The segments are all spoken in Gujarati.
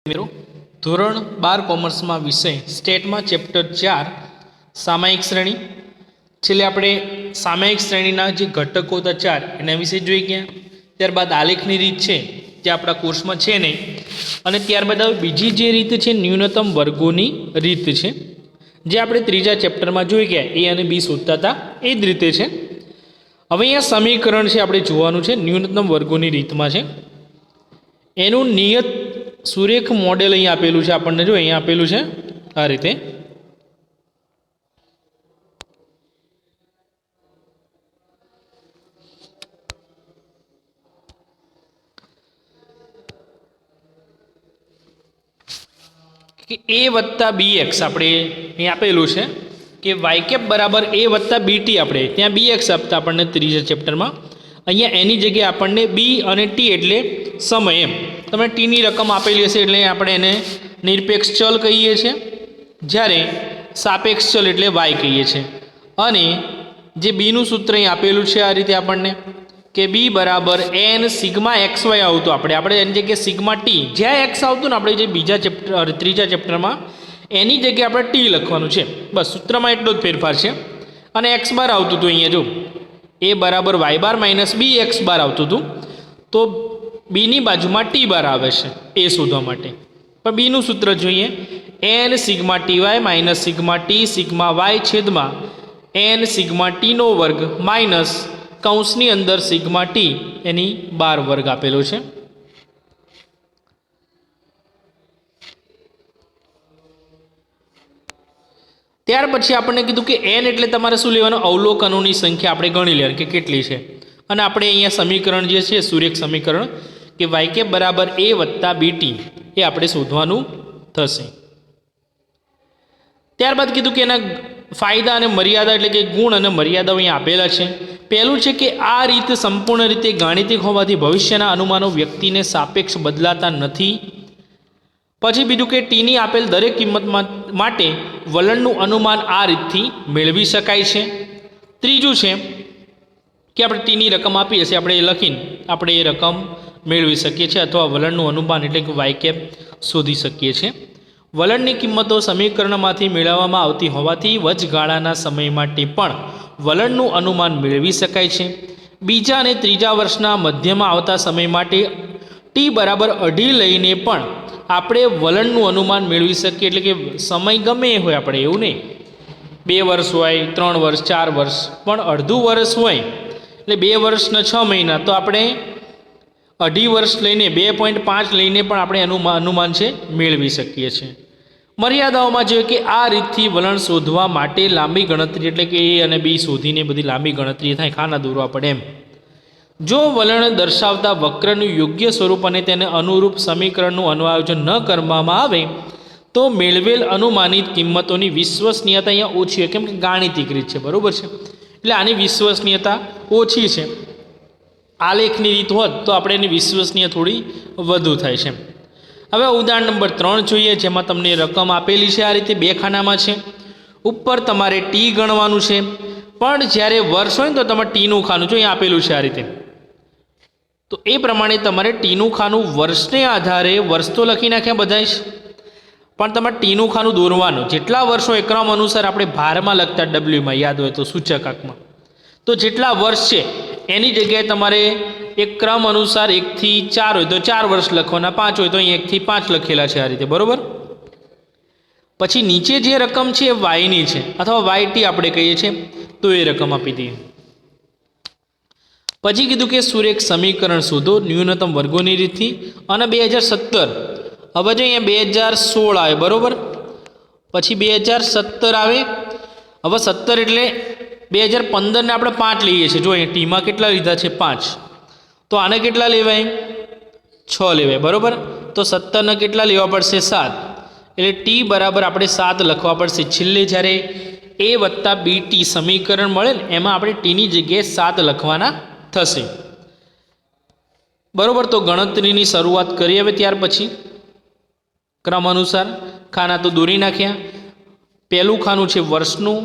मेरो ધોરણ 12 કોમર્સમાં વિષય સ્ટેટમાં ચેપ્ટર 4 સામાયિક શ્રેણી છેલ્લે આપણે સામાયિક શ્રેણીના જે ઘટકો હતા 4 એના વિશે જોઈ ગયા। ત્યારબાદ આલેખની રીત છે જે આપણા કોર્સમાં છે નહીં, અને ત્યારબાદ બીજી જે રીત છે ન્યૂનતમ વર્ગોની રીત છે જે આપણે ત્રીજા ચેપ્ટરમાં જોઈ ગયા। એ અને બી શોધતા હતા એ જ રીતે છે। હવે અહીંયા સમીકરણ છે આપણે જોવાનું છે, ન્યૂનતમ વર્ગોની રીતમાં છે એનું નિયત સુરેખ મોડેલ અહીં આપેલું છે આપણને, જો અહીં આપેલું છે આ રીતે। કે a વત્તા bx આપણે અહીં આપેલું છે કે y કેપ બરાબર a વત્તા bt, આપણે ત્યાં bx આપતા આપણને ત્રીજા ચેપ્ટરમાં, અહીંયા એની જગ્યાએ આપણને b અને t એટલે સમય, એમ તમને ટીની રકમ આપેલી હશે એટલે આપણે એને નિરપેક્ષ ચલ કહીએ છીએ, જ્યારે સાપેક્ષ ચલ એટલે y કહીએ છીએ। અને જે બીનું સૂત્ર અહીં આપેલું છે આ રીતે આપણને કે b બરાબર n સિગ્મા xy આવતું, આપણે એની જગ્યાએ સિગ્મા t, જ્યાં x આવતું ને આપણે જે ત્રીજા ચેપ્ટરમાં એની જગ્યાએ આપણે t લખવાનું છે, બસ સૂત્રમાં એટલો જ ફેરફાર છે। અને x બાર આવતું હતું અહીંયા, જો a બરાબર y bar minus b x બાર આવતું હતું, તો બીની બાજુમાં t બાર આવે છે એ શોધવા માટે। પણ બીનું સૂત્ર જોઈએ, n sigma ty minus sigma t sigma y છેદમાં n સિગ્મા t નો વર્ગ માઇનસ કૌંસની અંદર સિગ્મા t એની 12 વર્ગ આપેલો છે। ત્યાર પછી આપણને કીધું કે n એટલે તમારે શું લેવાનું, અવલોકનોની સંખ્યા આપણે ગણી લેવાની કે કેટલી છે, અને આપણે અહીંયા સમીકરણ જે છે સુરેખ સમીકરણ કે y કેપ બરાબર a વત્તા bt એ આપણે શોધવાનું થશે। ત્યારબાદ કીધું કે એના ફાયદા અને મર્યાદા એટલે કે ગુણ અને મર્યાદાઓ અહીંયા આપેલા છે। પહેલું છે કે આ રીત સંપૂર્ણ રીતે ગાણિતિક હોવાથી ભવિષ્યના અનુમાનો વ્યક્તિને સાપેક્ષ બદલાતા નથી। પછી બીજું કે ટીની આપેલ દરેક કિંમત માટે વલણનું અનુમાન આ રીતથી મેળવી શકાય છે। ત્રીજું છે કે આપણે ટીની રકમ આપી હશે, આપણે એ લખીને આપણે એ રકમ મેળવી શકીએ છીએ, અથવા વલણનું અનુમાન એટલે કે y કેપ શોધી શકીએ છીએ। વલણની કિંમતો સમીકરણમાંથી મેળવવામાં આવતી હોવાથી વચગાળાના સમય માટે પણ વલણનું અનુમાન મેળવી શકાય છે। બીજા અને ત્રીજા વર્ષના મધ્યમાં આવતા સમય માટે t બરાબર 2.5 લઈને પણ આપણે વલણનું અનુમાન મેળવી શકીએ, એટલે કે સમય ગમે એ હોય, આપણે એવું નહીં 2 વર્ષ હોય, 3 વર્ષ, 4 વર્ષ, પણ અડધું વર્ષ હોય એટલે 2 વર્ષના 6 મહિના, તો આપણે 2.5 વર્ષ લઈને 2.5 લઈને પણ આપણે એનું અનુમાન છે મેળવી શકીએ છીએ। મર્યાદાઓમાં જોઈએ કે આ રીતથી વલણ શોધવા માટે લાંબી ગણતરી એટલે કે a અને b શોધીને બધી લાંબી ગણતરી થાય, ખાના દોરવા પડે એમ। જો વલણ દર્શાવતા વક્રનું યોગ્ય સ્વરૂપ અને તેને અનુરૂપ સમીકરણનું અન્વયોજન ન કરવામાં આવે તો મેળવેલ અનુમાનિત કિંમતોની વિશ્વસનીયતા અહીંયા ઓછી હોય, કેમ કે ગાણિતિક રીત છે, બરાબર છે, એટલે આની વિશ્વસનીયતા ઓછી છે। આલેખની રીત હોત તો આપણે એની વિશ્વસનીયતા થોડી વધુ થાય છે। હવે ઉદાહરણ નંબર 3 જોઈએ, જેમાં તમને રકમ આપેલી છે આ રીતે 2 ખાનામાં છે। ઉપર તમારે ટી ગણવાનું છે, પણ જ્યારે વર્ષ હોય ને તો તમારે ટીનું ખાનું જો અહીંયા આપેલું છે આ રીતે, તો એ પ્રમાણે તમારે ટીનું ખાનું વર્ષને આધારે વર્ષ તો લખી નાખ્યા બધા જ, પણ તમારે ટીનું ખાનું દોરવાનું, જેટલા વર્ષો એ ક્રમ અનુસાર આપણે ભારમાં લખતા ડબલ્યુમાં યાદ હોય તો સૂચકાંકમાં, તો જેટલા વર્ષ છે એની જગ્યાએ તમારે એક ક્રમ અનુસાર 1 થી 4 હોય તો 4 વર્ષ લખવાના, 5 હોય તો અહીં 1 થી 5 લખેલા છે આ રીતે, બરાબર। પછી નીચે જે રકમ છે એ વાયની છે, અથવા yt આપણે કહીએ છીએ, તો એ રકમ આપી દઈએ। પછી કીધું કે સુરેખ સમીકરણ શોધો ન્યૂનતમ વર્ગોની રીતથી, અને 2017, હવે જો અહીંયા 2016 આવે, બરાબર, પછી 2017 આવે, હવે 17 એટલે 2015 ને આપણે 5 લઈએ છીએ, જો અહીંયા ટીમાં કેટલા લીધા છે 5, તો આને કેટલા લેવાય 6 લેવાય, બરાબર, તો 17 ને કેટલા લેવા પડશે 7, એટલે ટી બરાબર આપણે 7 લખવા પડશે। છેલ્લે જ્યારે a વત્તા bt સમીકરણ મળે ને એમાં આપણે ટીની જગ્યાએ 7 લખવાના થશે, બરાબર। તો ગણતરીની શરૂઆત કરીએ હવે। ત્યાર પછી ક્રમ અનુસાર ખાના તો દોરી નાખ્યા, પહેલું ખાનું છે વર્ષનું,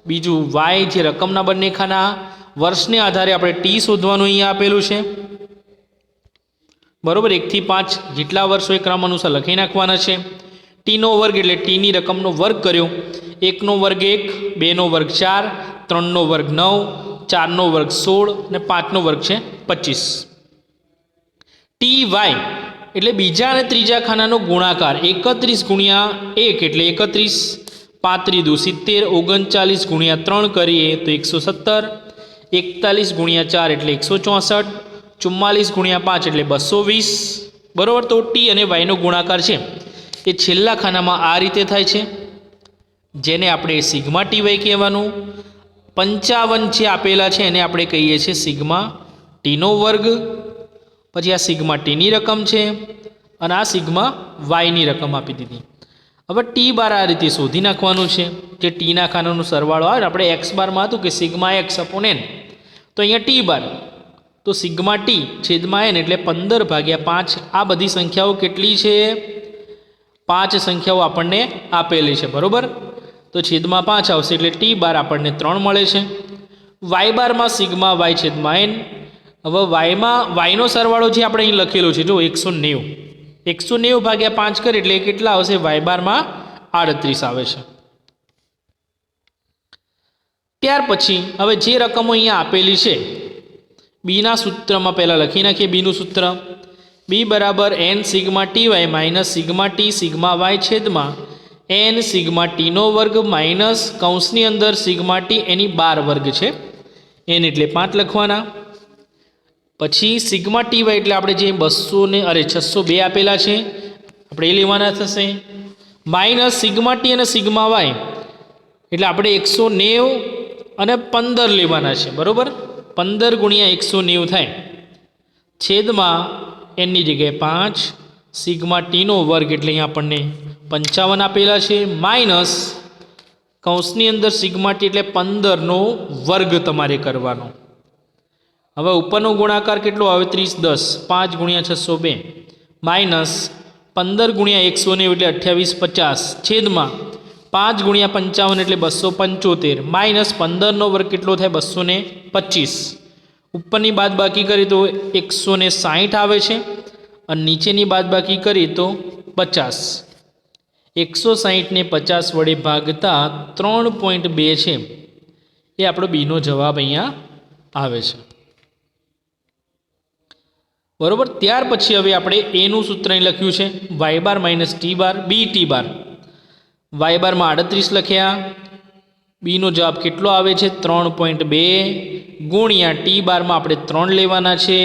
બીજું y જે રકમના બંને ખાના, વર્ષને આધારે આપણે ટી શોધવાનું અહીંયા આપેલું છે, બરાબર, 1 થી 5 જેટલા વર્ષો એ ક્રમ અનુસાર લખી નાખવાના છે. ટીનો વર્ગ એટલે ટીની રકમનો વર્ગ કર્યો. 1નો વર્ગ 1, 2નો વર્ગ 4, 3નો વર્ગ 9, 4નો વર્ગ 16 અને 5નો વર્ગ છે 25. ટી વાય એટલે બીજા અને ત્રીજા ખાનાનો ગુણાકાર 31 ગુણ્યા 1 એટલે 31, 35 દુ 70, 39 ગુણ્યા 3 કરીએ તો 117, 41 ગુણ્યા 4 એટલે 164, 44 ગુણ્યા 5 એટલે 220. બરાબર, તો ટી અને વાયનો ગુણાકાર છે એ છેલ્લા ખાનામાં આ રીતે થાય છે, જેને આપણે સિગ્મા ટી વાય કહેવાનું. 55 જે આપેલા છે એને આપણે કહીએ છીએ સિગ્મા ટીનો વર્ગ. પછી આ સિગ્મા ટીની રકમ છે અને આ સિગ્મા વાયની રકમ આપી દીધી. હવે ટી બાર આ રીતે શોધી નાખવાનું છે, જે ટીના ખાનાનો સરવાળો આવે. આપણે એક્સ બારમાં હતું કે સિગ્મા એક્સ અપોન એન, તો અહીંયા ટી બાર તો સિગ્મા ટી છેદમાં એન એટલે 15/5. આ બધી સંખ્યાઓ કેટલી છે? 5 સંખ્યાઓ આપણને આપેલી છે. બરાબર, તો છેદમાં 5 આવશે એટલે ટી બાર આપણને 3 મળે છે. વાય બારમાં સિગ્મા વાય છેદમાં એન. હવે વાયનો સરવાળો જે આપણે અહીં લખેલો છે જો 190, 190/5 કરે એટલે કેટલા આવશે? વાય બારમાં 38 આવે છે. ત્યાર પછી હવે જે રકમો અહીંયા આપેલી છે બીના સૂત્રમાં પહેલાં લખી નાખીએ. બીનું સૂત્ર બી બરાબર N sigma T Y minus sigma T sigma Y છેદમાં એન સિગ્મા ટીનો વર્ગ માઇનસ કૌંસની અંદર સિગ્મા ટી એની 12 વર્ગ છે, એન એટલે 5 લખવાના. પછી સિગ્મા ટી વાય એટલે આપણે જે 602 આપેલા છે આપણે એ લેવાના થશે. માઇનસ સિગ્મા ટી અને સિગ્મા વાય એટલે આપણે 190 અને 15 લેવાના છે. બરાબર, 15 ગુણ્યા 190 થાય છેદમાં એનની જગ્યાએ 5 સિગ્મા ટીનો વર્ગ એટલે અહીંયા આપણને 55 આપેલા છે, માઇનસ કૌંસની અંદર સિગ્મા ટી એટલે 15નો વર્ગ તમારે કરવાનો. હવે ઉપરનો ગુણાકાર કેટલો આવે? 30 10, 5 ગુણ્યા 602 માઇનસ 15 ગુણ્યા 190 એટલે 2850 છેદમાં 5 ગુણ્યા 55 એટલે 275 માઇનસ 15નો વર્ગ કેટલો થાય? 225. ઉપરની બાદબાકી કરી તો 160 આવે છે અને નીચેની બાદબાકી કરી તો 50. 160 ને 50 વડે ભાગતા 3.2 છે એ આપણો બીનો જવાબ અહીંયા આવે છે. બરાબર, ત્યાર પછી હવે આપણે એનું સૂત્ર અહીં લખ્યું છે વાય બાર માઇનસ ટી બાર બી ટી બાર. વાય બારમાં 38 લખ્યા, બીનો જવાબ કેટલો આવે છે? 3.2 ગુણ્યા ટી બારમાં આપણે 3 લેવાના છે.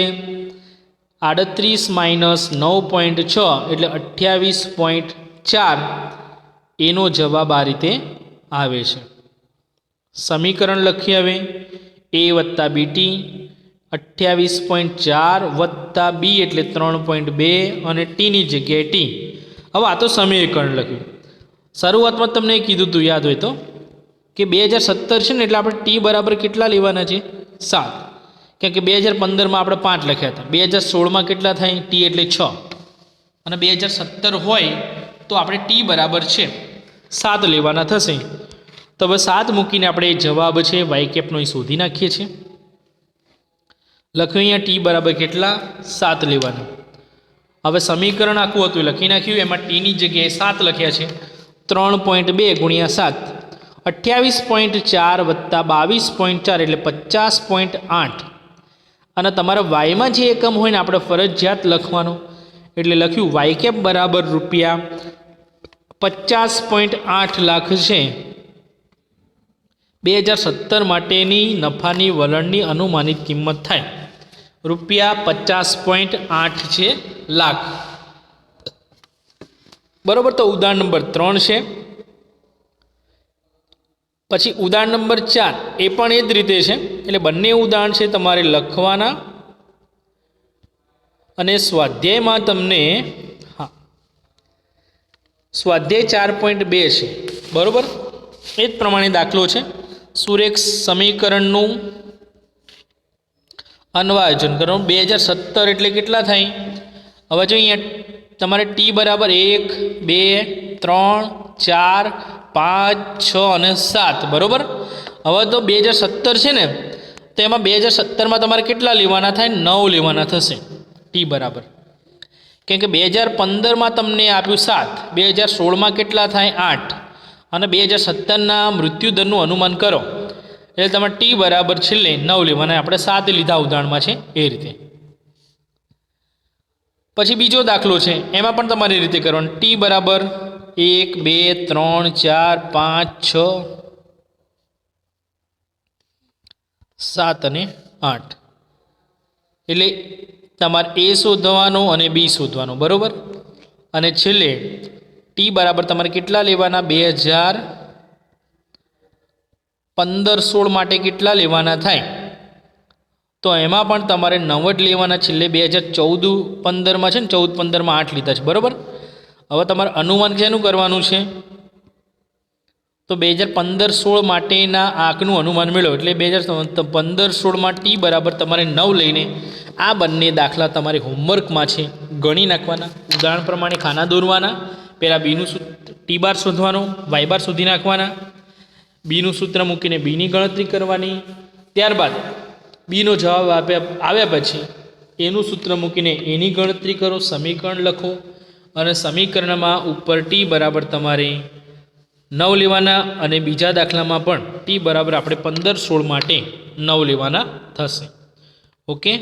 38 માઇનસ 9.6 એટલે 28.4. એનો જવાબ આ રીતે આવે છે. સમીકરણ લખીએ હવે એ વત્તા બીટી 28.4 વત્તા બી એટલે 3.2 અને ટીની જગ્યાએ ટી. હવે આ તો સમીકરણ લખ્યું. શરૂઆતમાં તમને કીધું હતું યાદ હોય તો કે 2017 છે ને એટલે આપણે ટી બરાબર કેટલા લેવાના છે? 7. કેમ કે 2015માં આપણે 5 લખ્યા હતા. 2016માં કેટલા થાય? ટી એટલે 6 અને 2017 હોય તો આપણે ટી બરાબર છે 7 લેવાના થશે. તો હવે 7 મૂકીને આપણે જવાબ છે વાય કેપનો એ શોધી નાખીએ છીએ. લખ્યું અહીંયા ટી બરાબર કેટલા? 7 લેવાના. હવે સમીકરણ આખું હતું એ લખી નાખ્યું. એમાં ટીની જગ્યાએ 7 લખ્યા છે. 3.2 ગુણ્યા 7 28.4 વત્તા 22.4 એટલે 50.8. અને તમારા વાયમાં જે એકમ હોય ને આપણે ફરજિયાત લખવાનો એટલે લખ્યું વાય કેપ બરાબર રૂપિયા 50.8 લાખ છે 2017 માટેની નફાની વલણની અનુમાનિત કિંમત થાય રૂપિયા 50.8 છે લાખ. બરાબર, તો ઉદાહરણ નંબર 3 છે. પછી ઉદાહરણ નંબર 4 એ પણ એ જ રીતે છે. એટલે બંને ઉદાહરણ છે તમારે લખવાના અને સ્વાધ્યાયમાં તમને સ્વાધ્યાય 4.2 છે. બરાબર, એ જ પ્રમાણે દાખલો છે. સુરેખ સમીકરણનું અન્વયન કરો. 2017 એટલે કેટલા થાય? હવે જો અહીંયા તમારે ટી બરાબર 1 2 3 4 5 6 અને 7. બરાબર, હવે તો 2017 છે ને તો એમાં 2017માં તમારે કેટલા લેવાના થાય? 9 લેવાના થશે ટી બરાબર. કેમ કે 2015માં તમને આપ્યું 7, 2016માં કેટલા થાય 8 અને 2017ના મૃત્યુદરનું અનુમાન કરો એટલે તમારે ટી બરાબર છેલ્લે 9 લેવાના. આપણે 7 લીધા ઉદાહરણમાં છે એ રીતે. પછી બીજો દાખલો છે, એમાં પણ તમારી રીતે કરવાનું. ટી બરાબર 1, 2, 3, 4, 5, 6, 7 અને 8 એટલે તમારે એ શોધવાનો અને બી શોધવાનો, બરાબર. અને છેલ્લે ટી બરાબર તમારે કેટલા લેવાના 2015-16 માટે કેટલા લેવાના થાય તો એમાં પણ તમારે 9 જ લેવાના. છેલ્લે 2014-15માં છે ને 14-15માં 8 લીધા છે, બરાબર. હવે તમારે અનુમાન શેનું કરવાનું છે તો 2015-16 માટેના આંકનું અનુમાન મેળવો એટલે 2015-16માં ટી બરાબર તમારે 9 લઈને આ બંને દાખલા તમારે હોમવર્કમાં છે ગણી નાખવાના. ઉદાહરણ પ્રમાણે ખાના દોરવાના. પહેલાં બીનું ટી બાર શોધવાનો, વાય બાર શોધી નાખવાના. બીનું સૂત્ર મૂકીને બીની ગણતરી કરવાની. ત્યારબાદ બીનો જવાબ આવ્યા પછી એનું સૂત્ર મૂકીને એની ગણતરી કરો, સમીકરણ લખો અને સમીકરણમાં ઉપર ટી બરાબર તમારે 9 લેવાના. અને બીજા દાખલામાં પણ ટી બરાબર આપણે 15-16 માટે 9 લેવાના થશે. ઓકે.